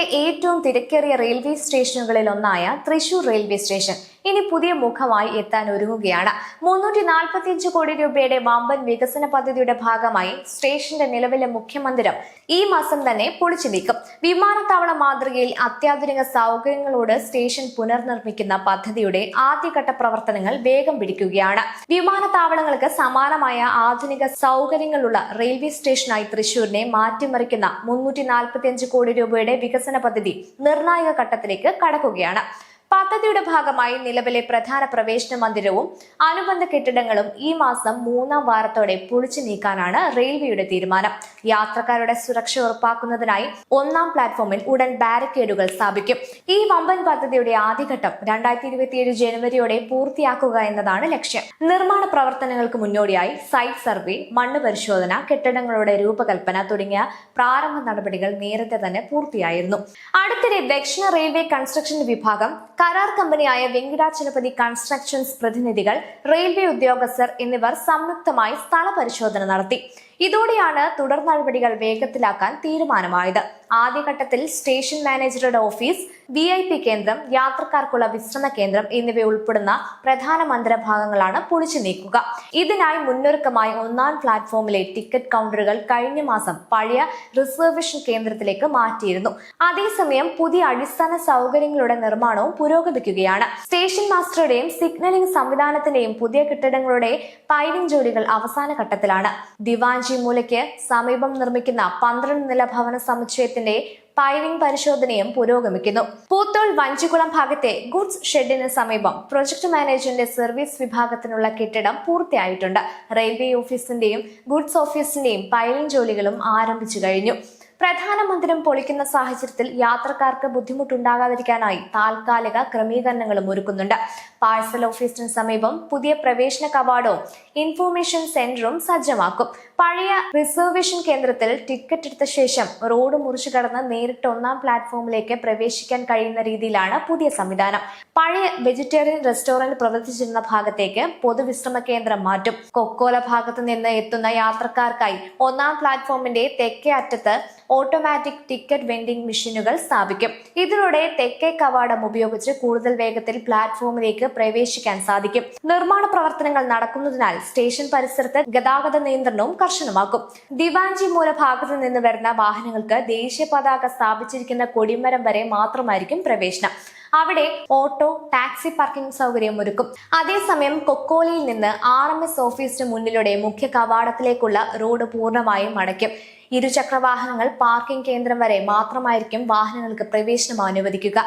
കേരളത്തിലെ ഏറ്റവും തിരക്കേറിയ റെയിൽവേ സ്റ്റേഷനുകളിൽ ഒന്നായ തൃശൂർ റെയിൽവേ സ്റ്റേഷൻ ഇനി പുതിയ മുഖമായി എത്താൻ ഒരുങ്ങുകയാണ്. 345 കോടി രൂപയുടെ വമ്പൻ വികസന പദ്ധതിയുടെ ഭാഗമായി സ്റ്റേഷന്റെ നിലവിലെ മുഖ്യ മന്ദിരം ഈ മാസം തന്നെ പൊളിച്ചു നീക്കും. വിമാനത്താവള മാതൃകയിൽ അത്യാധുനിക സൗകര്യങ്ങളോട് സ്റ്റേഷൻ പുനർനിർമ്മിക്കുന്ന പദ്ധതിയുടെ ആദ്യഘട്ട പ്രവർത്തനങ്ങൾ വേഗം പിടിക്കുകയാണ്. വിമാനത്താവളങ്ങൾക്ക് സമാനമായ ആധുനിക സൗകര്യങ്ങളുള്ള റെയിൽവേ സ്റ്റേഷനായി തൃശൂരിനെ മാറ്റിമറിക്കുന്ന 345 കോടി രൂപയുടെ വികസന പദ്ധതി നിർണായക ഘട്ടത്തിലേക്ക് കടക്കുകയാണ്. പദ്ധതിയുടെ ഭാഗമായി നിലവിലെ പ്രധാന പ്രവേശന മന്ദിരവും അനുബന്ധ കെട്ടിടങ്ങളും ഈ മാസം 3-ാം വാരത്തോടെ പൊളിച്ചു നീക്കാനാണ് റെയിൽവേയുടെ തീരുമാനം. യാത്രക്കാരുടെ സുരക്ഷ ഉറപ്പാക്കുന്നതിനായി 1-ാം പ്ലാറ്റ്ഫോമിൽ ഉടൻ ബാരിക്കേഡുകൾ സ്ഥാപിക്കും. ഈ വമ്പൻ പദ്ധതിയുടെ ആദ്യഘട്ടം 2027 ജനുവരിയോടെ പൂർത്തിയാക്കുക എന്നതാണ് ലക്ഷ്യം. നിർമ്മാണ പ്രവർത്തനങ്ങൾക്ക് മുന്നോടിയായി സൈറ്റ് സർവേ, മണ്ണ് പരിശോധന, കെട്ടിടങ്ങളുടെ രൂപകൽപ്പന തുടങ്ങിയ പ്രാരംഭ നടപടികൾ നേരത്തെ തന്നെ പൂർത്തിയായിരുന്നു. അടുത്തിടെ ദക്ഷിണ റെയിൽവേ കൺസ്ട്രക്ഷൻ വിഭാഗം, കരാർ കമ്പനിയായ വെങ്കിടാചലപതി കൺസ്ട്രക്ഷൻസ് പ്രതിനിധികൾ, റെയിൽവേ ഉദ്യോഗസ്ഥർ എന്നിവർ സംയുക്തമായി സ്ഥല പരിശോധന നടത്തി. ഇതോടെയാണ് തുടർ നടപടികൾ വേഗത്തിലാക്കാൻ തീരുമാനമായത്. ആദ്യഘട്ടത്തിൽ സ്റ്റേഷൻ മാനേജറുടെ ഓഫീസ്, VIP കേന്ദ്രം, യാത്രക്കാർക്കുള്ള വിശ്രമ കേന്ദ്രം എന്നിവ ഉൾപ്പെടുന്ന പ്രധാന മന്ദിരഭാഗങ്ങളാണ് പൊളിച്ചു നീക്കുക. ഇതിനായി മുന്നൊരുക്കമായി 1-ാം പ്ലാറ്റ്ഫോമിലെ ടിക്കറ്റ് കൗണ്ടറുകൾ കഴിഞ്ഞ മാസം പഴയ റിസർവേഷൻ കേന്ദ്രത്തിലേക്ക് മാറ്റിയിരുന്നു. അതേസമയം പുതിയ അടിസ്ഥാന സൗകര്യങ്ങളുടെ നിർമ്മാണവും പുരോഗമിക്കുകയാണ്. സ്റ്റേഷൻ മാസ്റ്ററുടെയും സിഗ്നലിംഗ് സംവിധാനത്തിന്റെയും പുതിയ കെട്ടിടങ്ങളുടെ പൈലിംഗ് ജോലികൾ അവസാന ഘട്ടത്തിലാണ്. ദിവാഞ്ചി മൂലയ്ക്ക് സമീപം നിർമ്മിക്കുന്ന 12 നില ഭവന സമുച്ചയത്തിന്റെ പൈലിംഗ് പരിശോധനയും പുരോഗമിക്കുന്നു. പൂത്തോൾ വഞ്ചിക്കുളം ഭാഗത്തെ ഗുഡ്സ് ഷെഡിന് സമീപം പ്രൊജക്ട് മാനേജറിന്റെ സർവീസ് വിഭാഗത്തിനുള്ള കെട്ടിടം പൂർത്തിയായിട്ടുണ്ട്. റെയിൽവേ ഓഫീസിന്റെയും ഗുഡ്സ് ഓഫീസിന്റെയും പൈലിംഗ് ജോലികളും ആരംഭിച്ചു കഴിഞ്ഞു. പ്രധാന മന്ദിരം പൊളിക്കുന്ന സാഹചര്യത്തിൽ യാത്രക്കാർക്ക് ബുദ്ധിമുട്ടുണ്ടാകാതിരിക്കാനായി താൽക്കാലിക ക്രമീകരണങ്ങളും ഒരുക്കുന്നുണ്ട്. പാഴ്സൽ ഓഫീസിന് സമീപം പുതിയ പ്രവേശന കവാടവും ഇൻഫോർമേഷൻ സെന്ററും സജ്ജമാക്കും. പഴയ റിസർവേഷൻ കേന്ദ്രത്തിൽ ടിക്കറ്റ് എടുത്ത ശേഷം റോഡ് മുറിച്ചു കടന്ന് നേരിട്ട് 1-ാം പ്ലാറ്റ്ഫോമിലേക്ക് പ്രവേശിക്കാൻ കഴിയുന്ന രീതിയിലാണ് പുതിയ സംവിധാനം. പഴയ വെജിറ്റേറിയൻ റെസ്റ്റോറന്റ് പ്രവർത്തിച്ചിരുന്ന ഭാഗത്തേക്ക് പൊതുവിശ്രമ കേന്ദ്രം മാറ്റും. കൊക്കോല ഭാഗത്ത് നിന്ന് എത്തുന്ന യാത്രക്കാർക്കായി 1-ാം പ്ലാറ്റ്ഫോമിന്റെ തെക്കേ അറ്റത്ത് ഓട്ടോമാറ്റിക് ടിക്കറ്റ് വെൻഡിംഗ് മെഷീനുകൾ സ്ഥാപിക്കും. ഇതിലൂടെ തെക്കേ കവാടം ഉപയോഗിച്ച് കൂടുതൽ വേഗത്തിൽ പ്ലാറ്റ്ഫോമിലേക്ക് പ്രവേശിക്കാൻ സാധിക്കും. നിർമ്മാണ പ്രവർത്തനങ്ങൾ നടക്കുന്നതിനാൽ സ്റ്റേഷൻ പരിസരത്ത് ഗതാഗത നിയന്ത്രണവും കർശനമാക്കും. ദിവാഞ്ചി മൂല ഭാഗത്ത് നിന്ന് വരുന്ന വാഹനങ്ങൾക്ക് ദേശീയ പതാക സ്ഥാപിച്ചിരിക്കുന്ന കൊടിമരം വരെ മാത്രമായിരിക്കും പ്രവേശനം. അവിടെ ഓട്ടോ, ടാക്സി പാർക്കിംഗ് സൗകര്യം ഒരുക്കും. അതേസമയം കൊക്കോലയിൽ നിന്ന് RMS ഓഫീസിന് മുന്നിലൂടെ മുഖ്യ കവാടത്തിലേക്കുള്ള റോഡ് പൂർണ്ണമായും അടയ്ക്കും. ഇരുചക്രവാഹനങ്ങൾ പാർക്കിംഗ് കേന്ദ്രം വരെ മാത്രമായിരിക്കും വാഹനങ്ങൾക്ക് പ്രവേശനം അനുവദിക്കുക.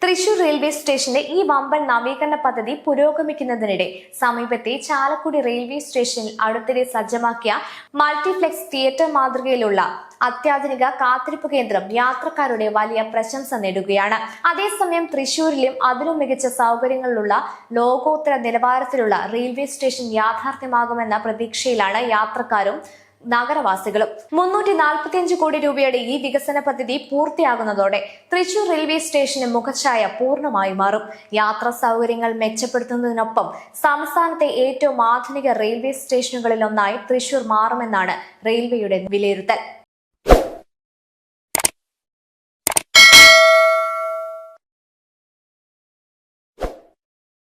തൃശൂർ റെയിൽവേ സ്റ്റേഷന്റെ ഈ വമ്പൻ നവീകരണ പദ്ധതി പുരോഗമിക്കുന്നതിനിടെ സമീപത്തെ ചാലക്കുടി റെയിൽവേ സ്റ്റേഷനിൽ അടുത്തിടെ സജ്ജമാക്കിയ മൾട്ടിപ്ലെക്സ് തിയേറ്റർ മാതൃകയിലുള്ള അത്യാധുനിക കാത്തിരിപ്പ് കേന്ദ്രം യാത്രക്കാരുടെ വലിയ പ്രശംസ നേടുകയാണ്. അതേസമയം തൃശൂരിലും അതിലും മികച്ച സൗകര്യങ്ങളുള്ള ലോകോത്തര നിലവാരത്തിലുള്ള റെയിൽവേ സ്റ്റേഷൻ യാഥാർത്ഥ്യമാകുമെന്ന പ്രതീക്ഷയിലാണ് യാത്രക്കാരും നഗരവാസികളും. 345 കോടി രൂപയുടെ ഈ വികസന പദ്ധതി പൂർത്തിയാകുന്നതോടെ തൃശൂർ റെയിൽവേ സ്റ്റേഷന് മുഖച്ഛായ പൂർണ്ണമായി മാറും. യാത്രാ സൗകര്യങ്ങൾ മെച്ചപ്പെടുത്തുന്നതിനൊപ്പം സംസ്ഥാനത്തെ ഏറ്റവും ആധുനിക റെയിൽവേ സ്റ്റേഷനുകളിൽ ഒന്നായി തൃശൂർ മാറുമെന്നാണ് റെയിൽവേയുടെ വിലയിരുത്തൽ.